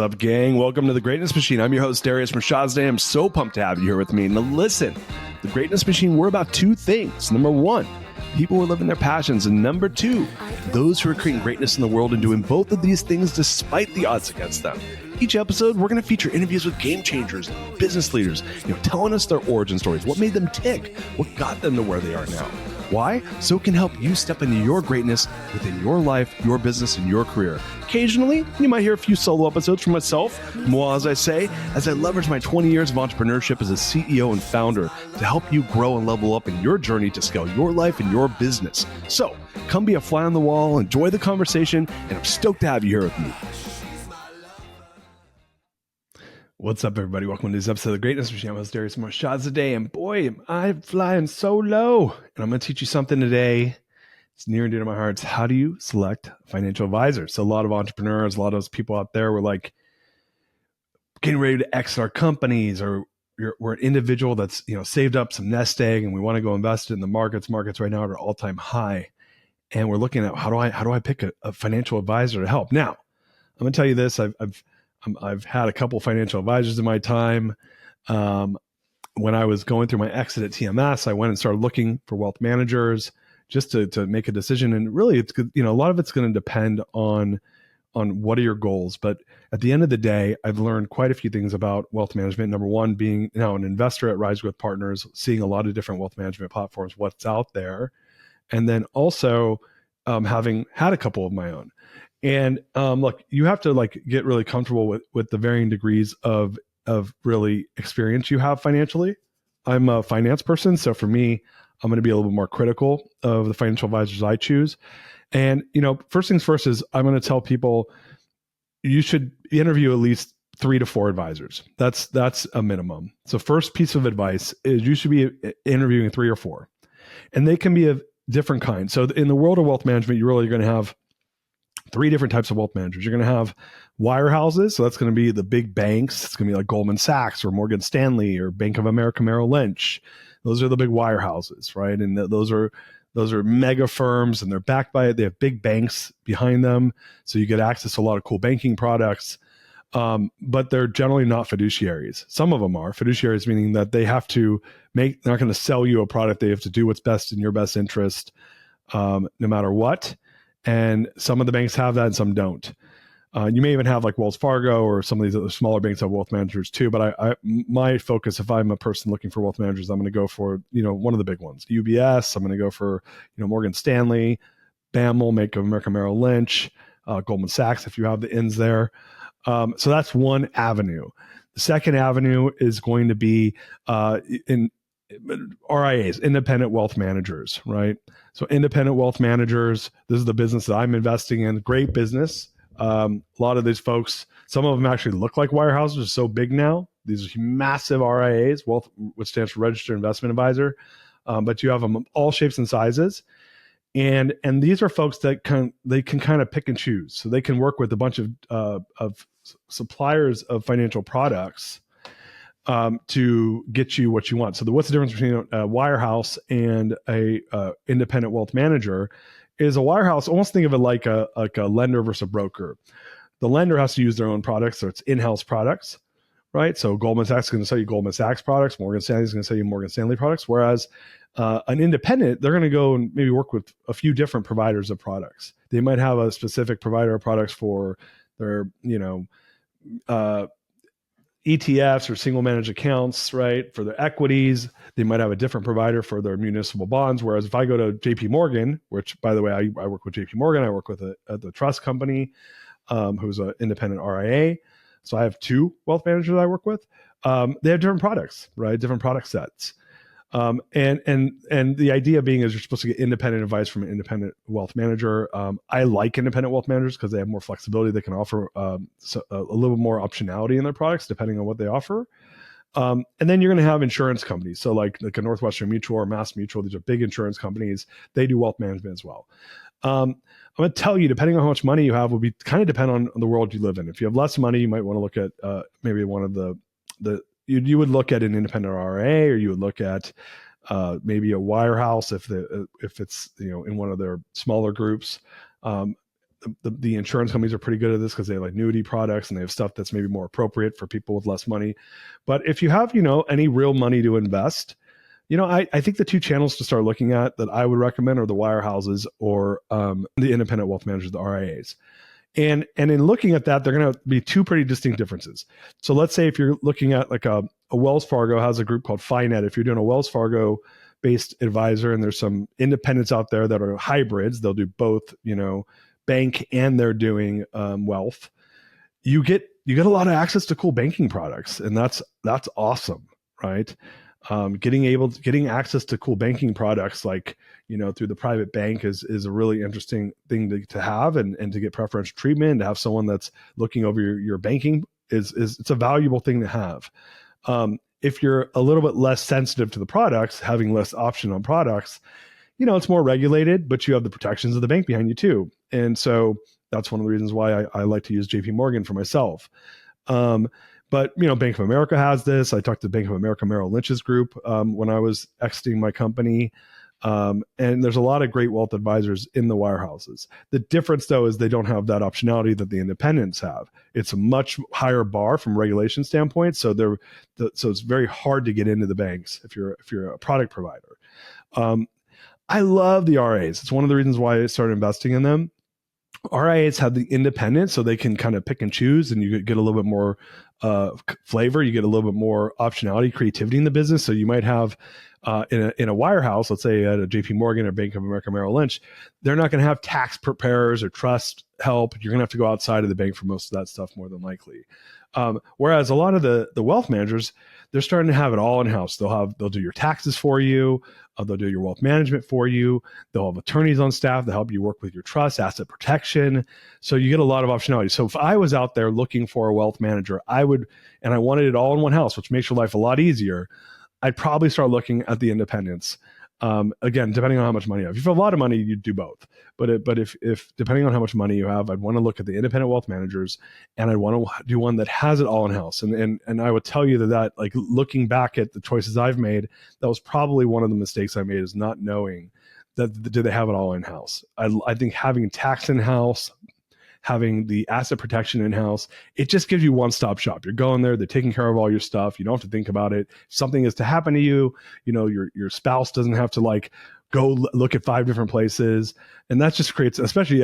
What's up, gang? Welcome to the Greatness Machine. I'm your host, Darius Mershazday. I'm so pumped to have you here with me. Now, listen, the Greatness Machine, we're about two things. Number one, people who are living their passions. And number two, those who are creating greatness in the world and doing both of these things despite the odds against them. Each episode, we're going to feature interviews with game changers, business leaders, telling us their origin stories, what made them tick, what got them to where they are now. Why? So it can help you step into your greatness within your life, your business, and your career. Occasionally, you might hear a few solo episodes from myself, moi, as I say, as I leverage my 20 years of entrepreneurship as a CEO and founder to help you grow and level up in your journey to scale your life and your business. So come be a fly on the wall, enjoy the conversation, and I'm stoked to have you here with me. What's up, everybody? Welcome to this episode of The Greatness Machine. I'm host Darius Mershazday, and boy, am I flying solo. And I'm going to teach you something today. It's near and dear to my heart. It's how do you select a financial advisor? So a lot of entrepreneurs, a lot of those people out there were like getting ready to exit our companies, or we're an individual that's saved up some nest egg and we want to go invest in the markets. Markets right now are at all-time high. And we're looking at how do I pick a financial advisor to help? Now, I'm going to tell you this. I've had a couple financial advisors in my time. When I was going through my exit at TMS, I went and started looking for wealth managers just to make a decision. And really, it's good. A lot of it's going to depend on what are your goals. But at the end of the day, I've learned quite a few things about wealth management. Number one, being now an investor at Rise Growth Partners, seeing a lot of different wealth management platforms, what's out there, and then also having had a couple of my own. And look, you have to get really comfortable with the varying degrees of really experience you have financially. I'm a finance person, so for me, I'm going to be a little bit more critical of the financial advisors I choose. And first things first is I'm going to tell people you should interview at least 3 to 4 advisors. That's a minimum. So first piece of advice is you should be interviewing 3 or 4, and they can be of different kinds. So in the world of wealth management, you're really going to have 3 different types of wealth managers. You're going to have wirehouses. So that's going to be the big banks. It's going to be like Goldman Sachs or Morgan Stanley or Bank of America Merrill Lynch. Those are the big wirehouses, right? And those are mega firms, and they're backed by it. They have big banks behind them. So you get access to a lot of cool banking products. But they're generally not fiduciaries. Some of them are fiduciaries, meaning that they have to they're not going to sell you a product. They have to do what's best in your best interest, no matter what. And some of the banks have that and some don't. You may even have like Wells Fargo or some of these other smaller banks have wealth managers too. But my focus, if I'm a person looking for wealth managers, I'm going to go for, one of the big ones, UBS. I'm going to go for, Morgan Stanley, BAML, Bank of America Merrill Lynch, Goldman Sachs, if you have the ins there. So that's one avenue. The second avenue is going to be in RIAs, independent wealth managers, right? So independent wealth managers, this is the business that I'm investing in. Great business. A lot of these folks, some of them actually look like wirehouses. They're so big now. These are massive RIAs, which stands for Registered Investment Advisor. But you have them of all shapes and sizes. And these are folks that can kind of pick and choose. So they can work with a bunch of suppliers of financial products to get you what you want. So what's the difference between a wirehouse and a independent wealth manager is a wirehouse. Almost think of it like a lender versus a broker. The lender has to use their own products, so it's in-house products, right? So Goldman Sachs is going to sell you Goldman Sachs products. Morgan Stanley is going to sell you Morgan Stanley products. Whereas an independent, they're going to go and maybe work with a few different providers of products. They might have a specific provider of products for their, ETFs or single managed accounts, right? For their equities, they might have a different provider for their municipal bonds. Whereas if I go to JP Morgan, which by the way, I work with JP Morgan, I work with the trust company, who's an independent RIA. So I have 2 wealth managers I work with. They have different products, right? Different product sets. And the idea being is you're supposed to get independent advice from an independent wealth manager. I like independent wealth managers because they have more flexibility. They can offer a little more optionality in their products depending on what they offer. And then you're going to have insurance companies. So like a Northwestern Mutual or Mass Mutual, these are big insurance companies. They do wealth management as well. I'm going to tell you, depending on how much money you have, will be kind of depend on the world you live in. If you have less money, you might want to look at maybe one of the you would look at an independent RIA, or you would look at maybe a wirehouse if it's in one of their smaller groups. the insurance companies are pretty good at this because they have like annuity products and they have stuff that's maybe more appropriate for people with less money. But if you have, any real money to invest, I think the two channels to start looking at that I would recommend are the wirehouses or the independent wealth managers, the RIAs. And in looking at that, they're going to be two pretty distinct differences. So let's say if you're looking at like a Wells Fargo has a group called FiNet. If you're doing a Wells Fargo based advisor, and there's some independents out there that are hybrids, they'll do both, bank and they're doing wealth. You get a lot of access to cool banking products, and that's awesome, right? Getting access to cool banking products like through the private bank is a really interesting thing to have, and to get preferential treatment, to have someone that's looking over your banking is it's a valuable thing to have. If you're a little bit less sensitive to the products, having less option on products, it's more regulated, but you have the protections of the bank behind you too. And so that's one of the reasons why I like to use JP Morgan for myself. But Bank of America has this. I talked to Bank of America Merrill Lynch's group when I was exiting my company. And there's a lot of great wealth advisors in the wirehouses. The difference, though, is they don't have that optionality that the independents have. It's a much higher bar from regulation standpoint. So so it's very hard to get into the banks if you're a product provider. I love the RAs. It's one of the reasons why I started investing in them. RIAs have the independence, so they can kind of pick and choose, and you get a little bit more flavor. You get a little bit more optionality, creativity in the business. So you might have in a wirehouse, let's say at a JP Morgan or Bank of America Merrill Lynch, they're not going to have tax preparers or trust help. You're going to have to go outside of the bank for most of that stuff, more than likely. Whereas a lot of the wealth managers, they're starting to have it all in house. They'll do your taxes for you. They'll do your wealth management for you. They'll have attorneys on staff to help you work with your trust, asset protection. So you get a lot of optionality. So if I was out there looking for a wealth manager, I wanted it all in one house, which makes your life a lot easier, I'd probably start looking at the independents. Again, depending on how much money you have. If you have a lot of money, you'd do both. But if depending on how much money you have, I'd want to look at the independent wealth managers, and I'd want to do one that has it all in house. And I would tell you that like looking back at the choices I've made, that was probably one of the mistakes I made, is not knowing that do they have it all in house. I think having tax in house, having the asset protection in-house, it just gives you one-stop shop. You're going there, they're taking care of all your stuff. You don't have to think about it. If something is to happen to you, your spouse doesn't have to like go look at 5 different places. And that just creates, especially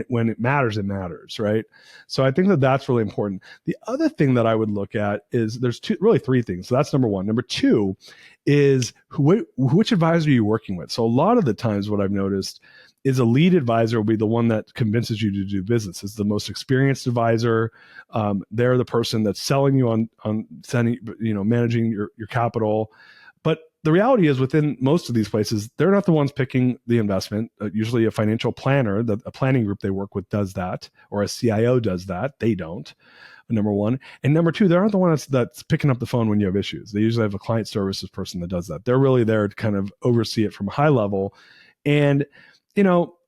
when it matters, right? So I think that's really important. The other thing that I would look at is there's 3 things. So that's number 1. Number 2 is which advisor are you working with? So a lot of the times what I've noticed is a lead advisor will be the one that convinces you to do business. It's the most experienced advisor. They're the person that's selling you on sending, managing your capital. But the reality is, within most of these places, they're not the ones picking the investment. Usually a financial planner, a planning group they work with does that, or a CIO does that. They don't, number 1. And number 2, they aren't the one that's picking up the phone when you have issues. They usually have a client services person that does that. They're really there to kind of oversee it from a high level. And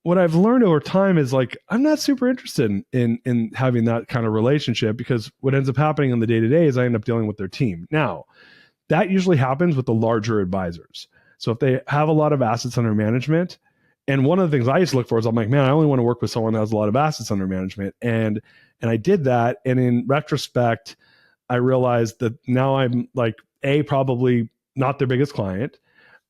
what I've learned over time is like, I'm not super interested in having that kind of relationship, because what ends up happening on the day-to-day is I end up dealing with their team. Now, that usually happens with the larger advisors. So if they have a lot of assets under management, and one of the things I used to look for is I'm like, man, I only want to work with someone that has a lot of assets under management. And I did that. And in retrospect, I realized that now I'm like, A, probably not their biggest client.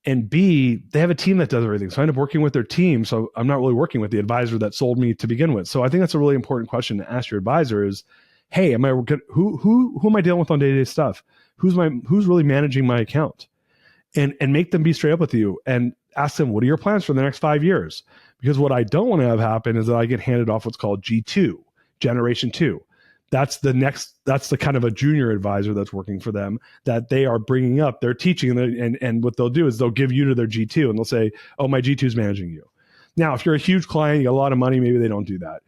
And B, they have a team that does everything. So I end up working with their team. So I'm not really working with the advisor that sold me to begin with. So I think that's a really important question to ask your advisor is, hey, who am I dealing with on day-to-day stuff? Who's really managing my account? And make them be straight up with you and ask them, what are your plans for the next 5 years? Because what I don't want to have happen is that I get handed off what's called G2, Generation 2. That's the kind of a junior advisor that's working for them that they are bringing up. They're teaching, and what they'll do is they'll give you to their G2, and they'll say, oh, my G2 is managing you. Now, if you're a huge client, you got a lot of money, maybe they don't do that.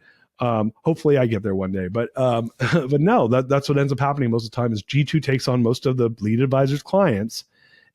Hopefully I get there one day, but no, that's what ends up happening most of the time is G2 takes on most of the lead advisor's clients,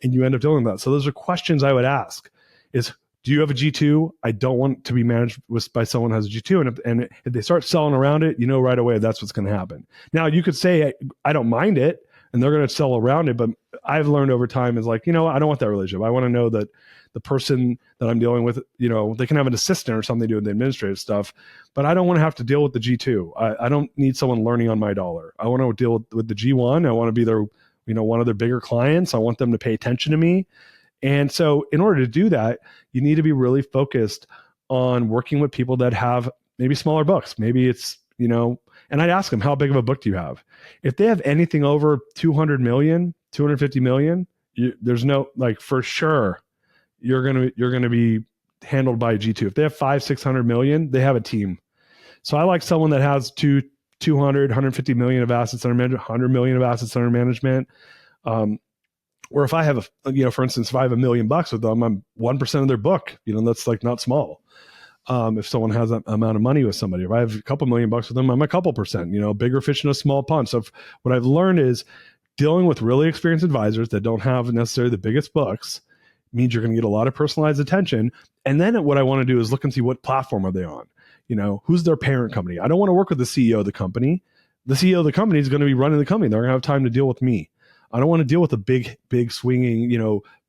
and you end up doing that. So those are questions I would ask is, do you have a G2? I don't want to be managed by someone who has a G2. And if they start selling around it, right away that's what's going to happen. Now, you could say, I don't mind it. and they're going to sell around it. But I've learned over time is like, I don't want that relationship. I want to know that the person that I'm dealing with, they can have an assistant or something doing the administrative stuff, but I don't want to have to deal with the G2. I don't need someone learning on my dollar. I want to deal with the G1. I want to be their, one of their bigger clients. I want them to pay attention to me. And so in order to do that, you need to be really focused on working with people that have maybe smaller books. Maybe it's, and I'd ask them, how big of a book do you have? If they have anything over 200 million, 250 million, there's no, like, for sure, you're going to be handled by a G2. If they have 500-600 million, they have a team. So I like someone that has 200, 150 million of assets under management, 100 million of assets under management. Or if I have for instance, if I have $1 million with them, I'm 1% of their book. That's like not small. If someone has that amount of money with somebody, if I have a couple $1 million with them, I'm a couple percent. Bigger fish in a small pond. So what I've learned is dealing with really experienced advisors that don't have necessarily the biggest books means you're going to get a lot of personalized attention. And then what I want to do is look and see what platform are they on. Who's their parent company? I don't want to work with the CEO of the company. The CEO of the company is going to be running the company. They're going to have time to deal with me. I don't want to deal with a big swinging,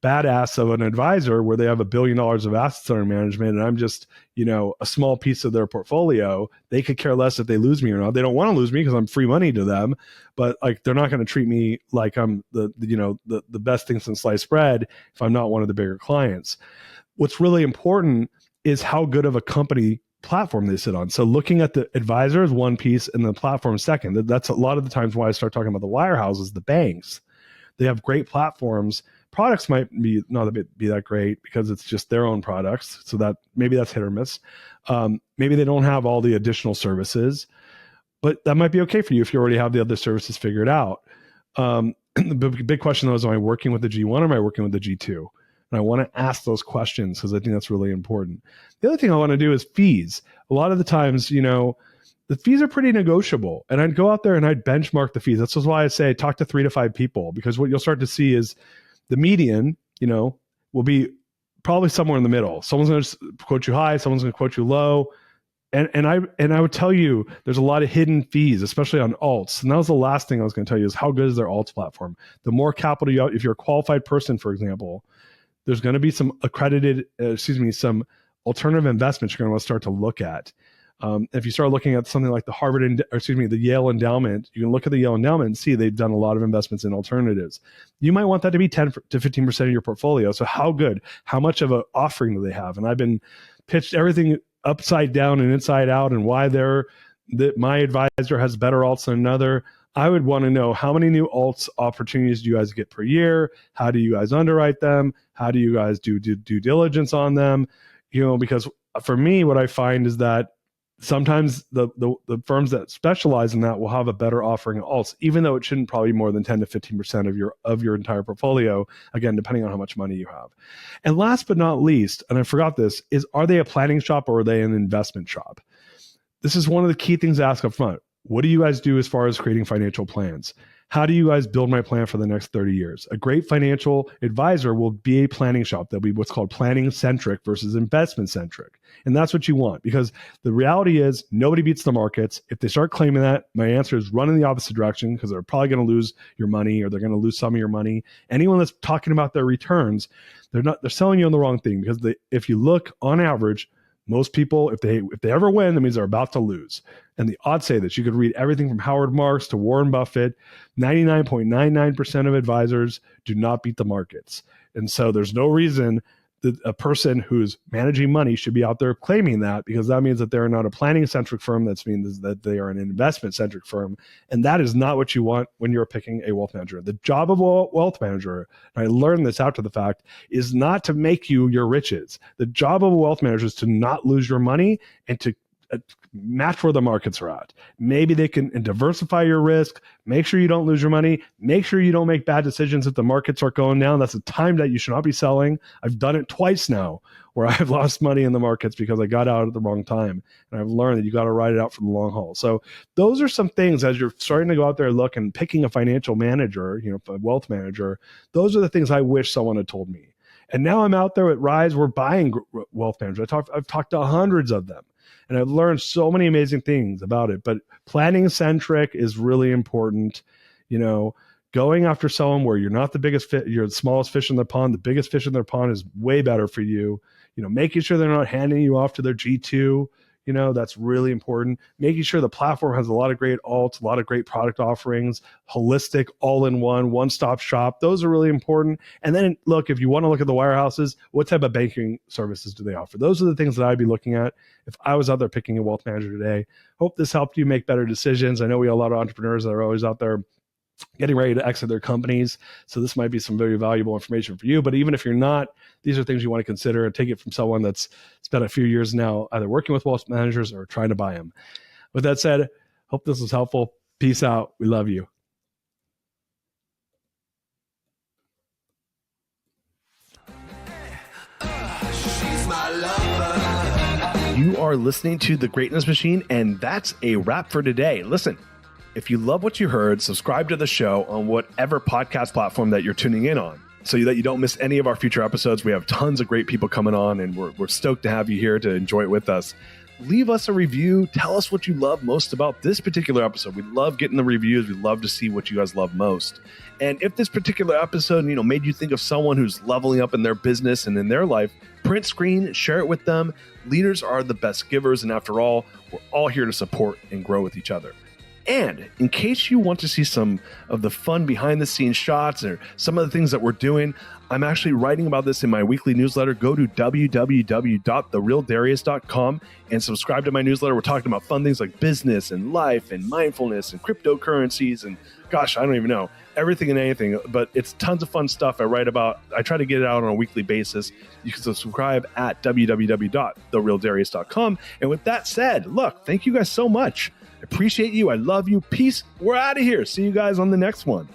badass of an advisor where they have $1 billion of assets under management and I'm just, a small piece of their portfolio. They could care less if they lose me or not. They don't want to lose me because I'm free money to them, but like they're not going to treat me like I'm the best thing since sliced bread if I'm not one of the bigger clients. What's really important is how good of a company platform they sit on. So looking at the advisor is one piece and the platform second. That's a lot of the times why I start talking about the wirehouses, the banks. They have great platforms. Products might be not be that great because it's just their own products. So that maybe that's hit or miss. Maybe they don't have all the additional services, but that might be okay for you if you already have the other services figured out. The big question though is, am I working with the G1 or am I working with the G2? And I want to ask those questions because I think that's really important. The other thing I want to do is fees. A lot of the times, the fees are pretty negotiable, and I'd go out there and I'd benchmark the fees. That's just why I say talk to 3 to 5 people, because what you'll start to see is the median, will be probably somewhere in the middle. Someone's going to quote you high, someone's going to quote you low. And I would tell you there's a lot of hidden fees, especially on alts. And that was the last thing I was going to tell you is how good is their alts platform? The more capital you have, if you're a qualified person, for example, there's going to be some some alternative investments you're going to want to start to look at. If you start looking at something like the Yale Endowment, you can look at the Yale Endowment and see they've done a lot of investments in alternatives. You might want that to be 10 to 15% of your portfolio. So how much of an offering do they have? And I've been pitched everything upside down and inside out and why my advisor has better alts than another. I would want to know how many new alts opportunities do you guys get per year? How do you guys underwrite them? How do you guys do due diligence on them? Because for me, what I find is that sometimes the firms that specialize in that will have a better offering of alts, even though it shouldn't probably be more than 10 to 15% of your entire portfolio, again, depending on how much money you have. And last but not least, and I forgot this, is are they a planning shop or are they an investment shop? This is one of the key things to ask up front. What do you guys do as far as creating financial plans? How do you guys build my plan for the next 30 years? A great financial advisor will be a planning shop. They'll be what's called planning centric versus investment centric. And that's what you want, because the reality is nobody beats the markets. If they start claiming that, my answer is run in the opposite direction, because they're probably going to lose your money or they're going to lose some of your money. Anyone that's talking about their returns, they're selling you on the wrong thing, because if you look on average, most people, if they ever win, that means they're about to lose. And the odds say this. You could read everything from Howard Marks to Warren Buffett. 99.99% of advisors do not beat the markets. And so there's no reason that a person who's managing money should be out there claiming that, because that means that they're not a planning-centric firm. That means that they are an investment-centric firm. And that is not what you want when you're picking a wealth manager. The job of a wealth manager, and I learned this after the fact, is not to make you your riches. The job of a wealth manager is to not lose your money and to match where the markets are at. Maybe they can diversify your risk, make sure you don't lose your money, make sure you don't make bad decisions if the markets are going down. That's a time that you should not be selling. I've done it twice now where I've lost money in the markets because I got out at the wrong time. And I've learned that you got to ride it out for the long haul. So those are some things as you're starting to go out there and look and picking a financial manager, a wealth manager, those are the things I wish someone had told me. And now I'm out there at RIAs, we're buying wealth managers. I've talked to hundreds of them. And I've learned so many amazing things about it. But planning centric is really important. going after someone where you're not the biggest fit, you're the smallest fish in their pond. The biggest fish in their pond is way better for you. Making sure they're not handing you off to their G2. That's really important. Making sure the platform has a lot of great alts, a lot of great product offerings, holistic, all-in-one, one-stop shop. Those are really important. And then look, if you want to look at the wirehouses, what type of banking services do they offer? Those are the things that I'd be looking at if I was out there picking a wealth manager today. Hope this helped you make better decisions. I know we have a lot of entrepreneurs that are always out there getting ready to exit their companies. So this might be some very valuable information for you. But even if you're not, these are things you want to consider and take it from someone that's spent a few years now either working with wealth managers or trying to buy them. With that said, hope this was helpful. Peace out. We love you. She's my lover. You are listening to The Greatness Machine, and that's a wrap for today. Listen, if you love what you heard, subscribe to the show on whatever podcast platform that you're tuning in on so that you don't miss any of our future episodes. We have tons of great people coming on, and we're stoked to have you here to enjoy it with us. Leave us a review. Tell us what you love most about this particular episode. We love getting the reviews. We love to see what you guys love most. And if this particular episode, made you think of someone who's leveling up in their business and in their life, print screen, share it with them. Leaders are the best givers. And after all, we're all here to support and grow with each other. And in case you want to see some of the fun behind the scenes shots or some of the things that we're doing, I'm actually writing about this in my weekly newsletter. Go to www.therealdarius.com and subscribe to my newsletter. We're talking about fun things like business and life and mindfulness and cryptocurrencies and gosh, I don't even know, everything and anything, but it's tons of fun stuff I write about. I try to get it out on a weekly basis. You can subscribe at www.therealdarius.com. And with that said, look, thank you guys so much. I appreciate you. I love you. Peace. We're out of here. See you guys on the next one.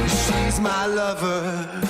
She's my lover.